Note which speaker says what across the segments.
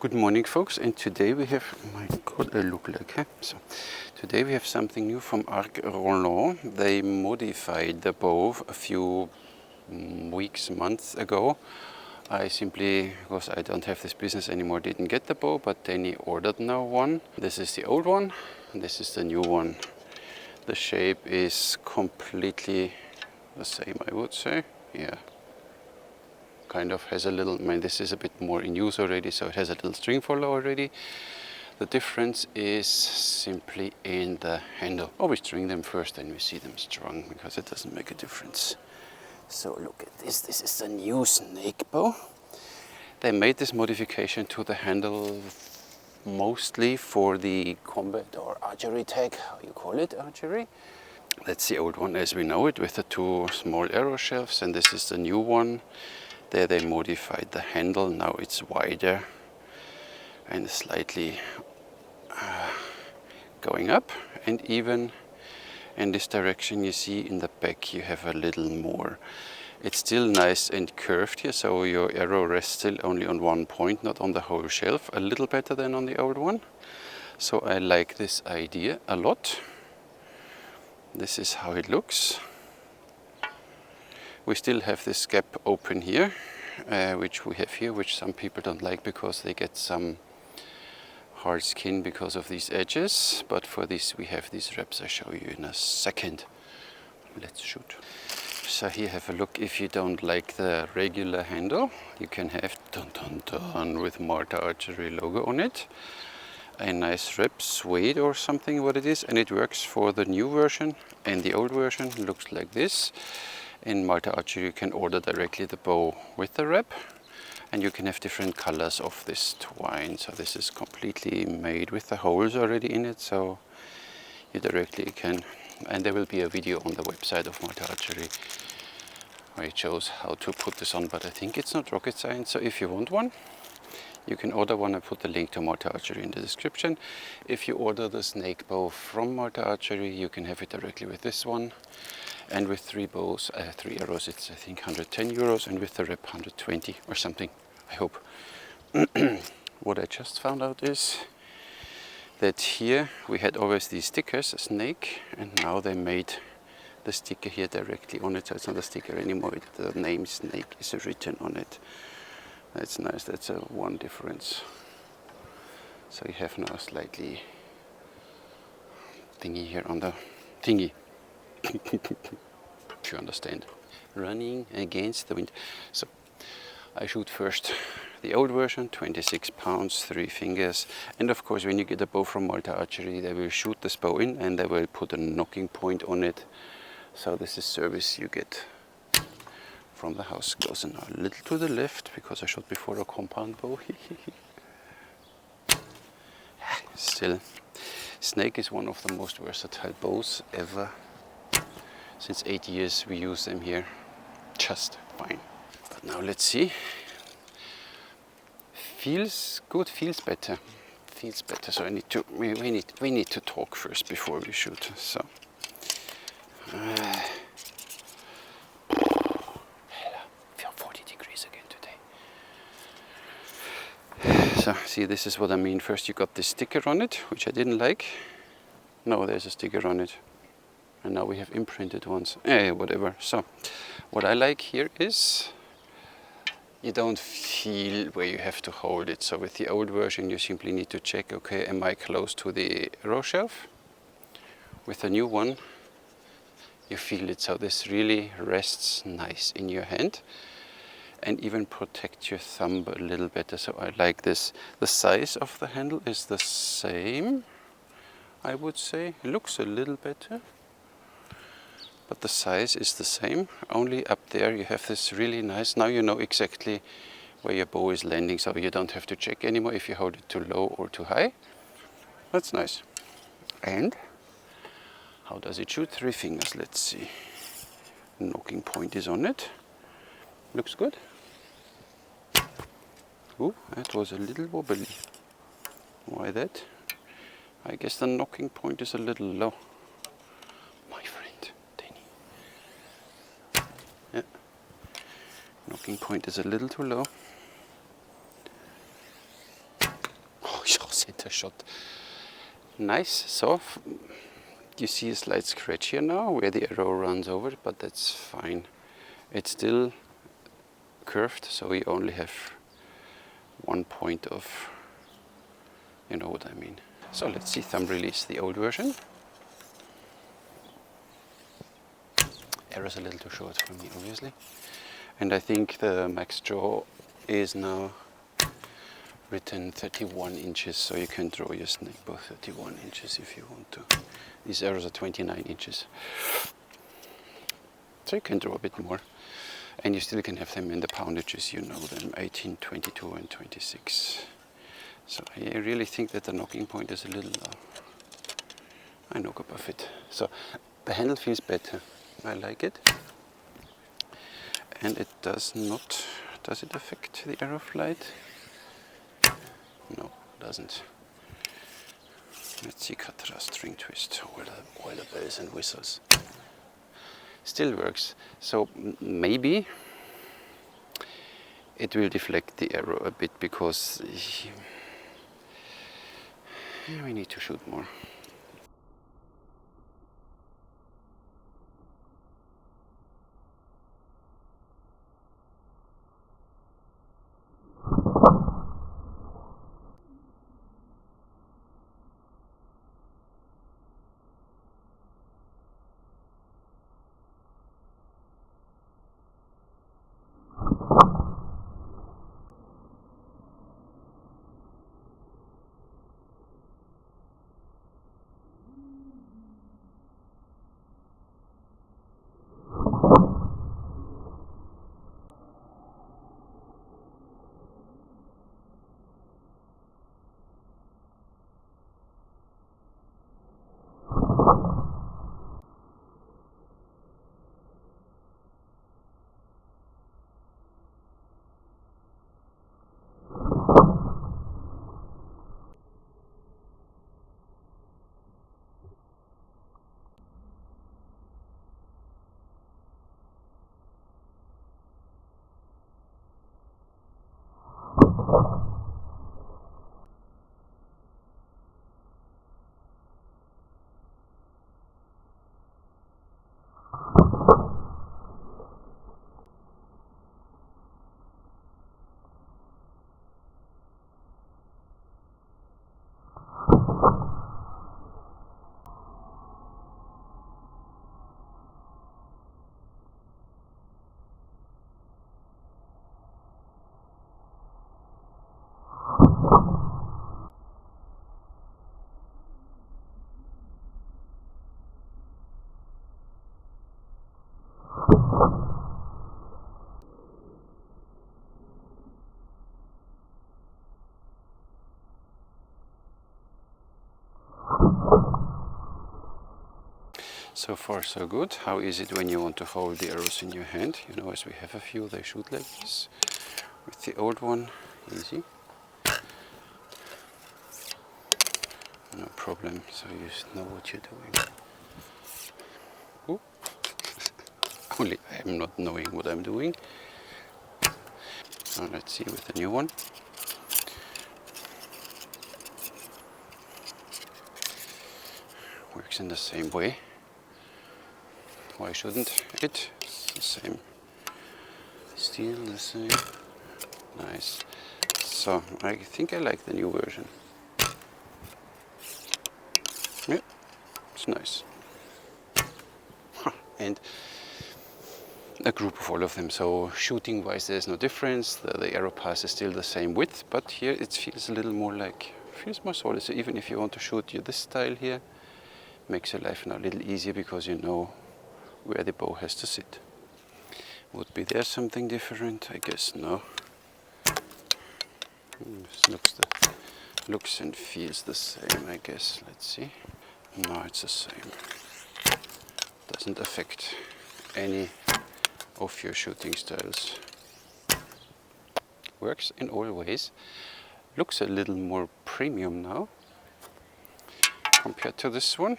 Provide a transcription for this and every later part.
Speaker 1: Good morning, folks, and today we have, my god, I look like, huh? So today we have something new from ArcRolan. They modified the bow a few weeks, months ago. I simply, because I don't have this business anymore, didn't get the bow, but Danny ordered now one. This is the old one, and this is the new one. The shape is completely the same, I would say. Yeah. Kind of has a little, I mean, this is a bit more in use already, so it has a little string follow already. The difference is simply in the handle. Always string them first, then we see them strung, because it doesn't make a difference. So look at this, this is the new snake bow. They made this modification to the handle mostly for the combat or archery tag, how you call it, archery. That's the old one as we know it, with the two small arrow shelves, and this is the new one. There they modified the handle, now it's wider and slightly going up, and even in this direction you see in the back you have a little more. It's still nice and curved here, so your arrow rests still only on one point, not on the whole shelf, a little better than on the old one. So I like this idea a lot. This is how it looks. We still have this gap open here, which we have here, which some people don't like because they get some hard skin because of these edges. But for this we have these wraps I show you in a second. Let's shoot. So here, have a look. If you don't like the regular handle, you can have dun dun dun with Marta Archery logo on it. A nice wrap, suede or something what it is, and it works for the new version and the old version. Looks like this. In Marta Archery you can order directly the bow with the wrap, and you can have different colors of this twine. So this is completely made with the holes already in it, so you directly can, and there will be a video on the website of Marta Archery where it shows how to put this on, but I think it's not rocket science. So if you want one, you can order one. I put the link to Marta Archery in the description. If you order the snake bow from Marta Archery, you can have it directly with this one. And with three bows, 3 arrows, it's I think 110 euros, and with the wrap 120 or something, I hope. What I just found out is that here we had always these stickers, a snake, and now they made the sticker here directly on it, so it's not a sticker anymore. The name snake is written on it. That's nice, that's one difference. So you have now a slightly thingy here on the thingy. If you understand. Running against the wind. So I shoot first the old version, 26 pounds, 3 fingers. And of course, when you get a bow from Marta Archery, they will shoot this bow in and they will put a nocking point on it. So this is service you get from the house. Goes in a little to the left because I shot before a compound bow. Still, snake is one of the most versatile bows ever. Since 8 years we use them here just fine. But now let's see. Feels good, feels better. Feels better. So I need to we need to talk first before we shoot. So 40 degrees again today. So see, this is what I mean. First you got this sticker on it, which I didn't like. No, there's a sticker on it. And now we have imprinted ones. Whatever. So what I like here is you don't feel where you have to hold it. So with the old version you simply need to check, okay, am I close to the row shelf? With the new one you feel it, so this really rests nice in your hand and even protect your thumb a little better. So I like this. The size of the handle is the same, I would say. It looks a little better, but the size is the same. Only up there you have this really nice, now you know exactly where your bow is landing, so you don't have to check anymore if you hold it too low or too high. That's nice. And how does it shoot? 3 fingers, let's see. Nocking point is on it. Looks good. Ooh, that was a little wobbly. Why that? I guess the nocking point is a little low. Nocking point is a little too low. center shot. Nice. So you see a slight scratch here now where the arrow runs over, but that's fine. It's still curved, so we only have one point of, you know what I mean. So let's see thumb release, the old version. Arrow's a little too short for me, obviously. And I think the max draw is now written 31 inches, so you can draw your snake bow 31 inches if you want to. These arrows are 29 inches. So you can draw a bit more. And you still can have them in the poundages, you know them, 18, 22 and 26. So I really think that the nocking point is a little low. I knock above it. So the handle feels better. I like it. And it does not, does it affect the arrow flight? No, it doesn't. Let's see Katra string twist, all the bells and whistles. Still works. So maybe it will deflect the arrow a bit because we need to shoot more. So far so good. How is it when you want to hold the arrows in your hand? You know, as we have a few, they shoot like this. With the old one, easy. No problem, so you know what you're doing. Ooh. Only I'm not knowing what I'm doing. Now let's see with the new one. Works in the same way. Why shouldn't it? It's the same. Still the same. Nice. So I think I like the new version. Yeah, it's nice. And a group of all of them. So shooting wise there's no difference. The arrow pass is still the same width, but here it feels a little more like, feels more solid. So even if you want to shoot this style here, makes your life now a little easier because you know where the bow has to sit. Would be there something different? I guess no. Looks and feels the same, I guess. Let's see. No, it's the same. Doesn't affect any of your shooting styles. Works in all ways. Looks a little more premium now compared to this one.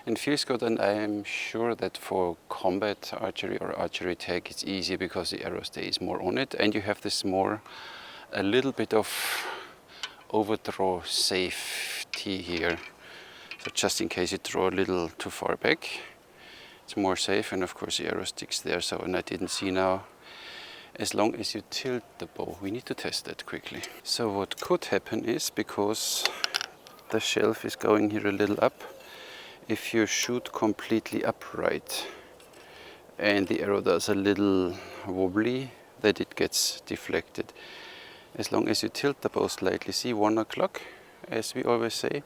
Speaker 1: And feels good, and I am sure that for combat archery or archery tag it's easier because the arrow stays more on it and you have this more, a little bit of overdraw safety here. So just in case you draw a little too far back, it's more safe, and of course the arrow sticks there. So, and I didn't see now, as long as you tilt the bow, we need to test that quickly. So what could happen is, because the shelf is going here a little up, if you shoot completely upright and the arrow does a little wobbly, that it gets deflected. As long as you tilt the bow slightly, see 1 o'clock, as we always say,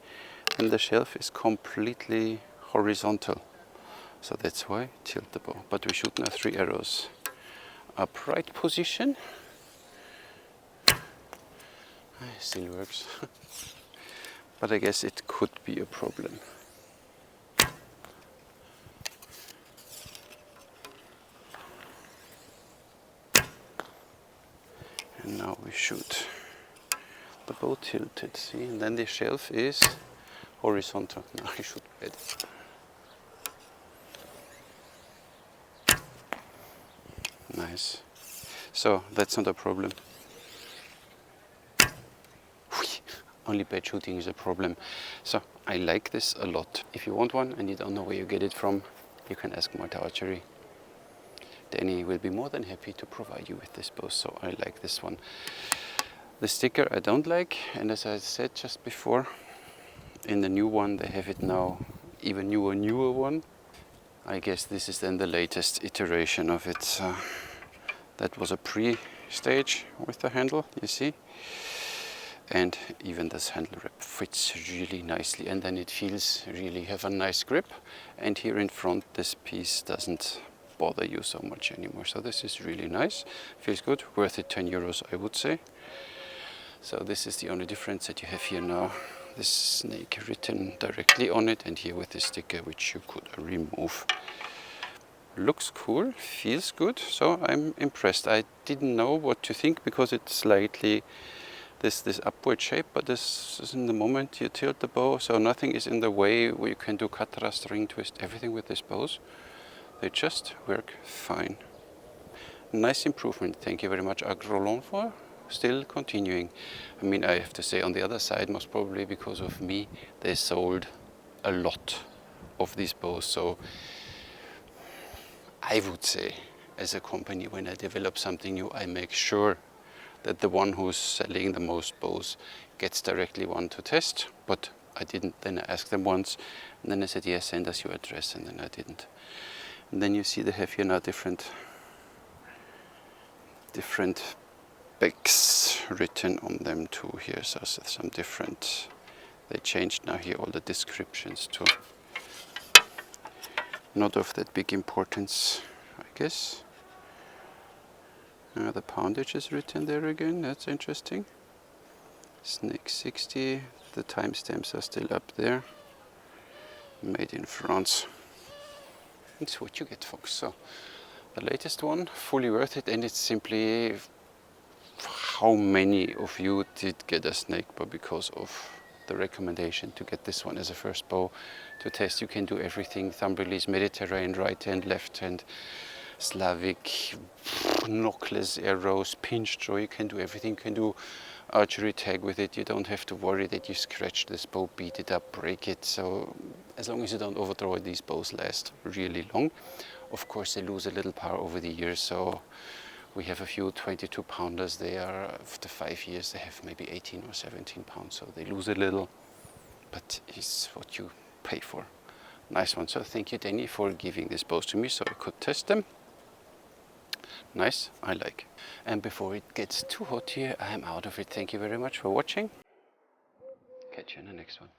Speaker 1: and the shelf is completely horizontal. So that's why tilt the bow. But we shoot now 3 arrows. Upright position. Still works. But I guess it could be a problem. And now we shoot the bow tilted, see, and then the shelf is horizontal. Now I shoot better. Nice. So that's not a problem. Only bad shooting is a problem. So I like this a lot. If you want one and you don't know where you get it from, you can ask Malta Archery. Danny will be more than happy to provide you with this bow. So I like this one. The sticker I don't like, and as I said just before, in the new one they have it now, even newer one. I guess this is then the latest iteration of it. That was a pre-stage with the handle, you see. And even this handle wrap fits really nicely, and then it feels really have a nice grip. And here in front, this piece doesn't bother you so much anymore. So this is really nice, feels good, worth it, 10 euros I would say. So this is the only difference that you have here now. This snake written directly on it, and here with the sticker, which you could remove. Looks cool, feels good, so I'm impressed. I didn't know what to think because it's slightly this upward shape, but this is in the moment you tilt the bow, so nothing is in the way where you can do cut thrust, ring twist, everything with these bows. They just work fine. Nice improvement. Thank you very much, ArcRolan, for still continuing. I mean, I have to say on the other side, most probably because of me, they sold a lot of these bows. So I would say, as a company, when I develop something new, I make sure that the one who's selling the most bows gets directly one to test. But I didn't. Then I asked them once, and then I said, yes, send us your address, and then I didn't. And then you see they have here now different specs written on them too here. So some different, they changed now here all the descriptions too. Not of that big importance, I guess. The poundage is written there again, that's interesting. Snake 60, the timestamps are still up there. Made in France. That's what you get, folks. So the latest one, fully worth it, and it's simply how many of you did get a snake bow because of the recommendation to get this one as a first bow to test. You can do everything, thumb release, Mediterranean, right hand, left hand, Slavic, knockless arrows, pinch draw, you can do everything. You can do archery tag with it. You don't have to worry that you scratch this bow, beat it up, break it. So as long as you don't overdraw it, these bows last really long. Of course they lose a little power over the years, so we have a few 22 pounders. They are, after 5 years, they have maybe 18 or 17 pounds, so they lose a little, but it's what you pay for. Nice one. So thank you, Danny, for giving these bows to me so I could test them. Nice, I like. And before it gets too hot here, I am out of it. Thank you very much for watching. Catch you in the next one.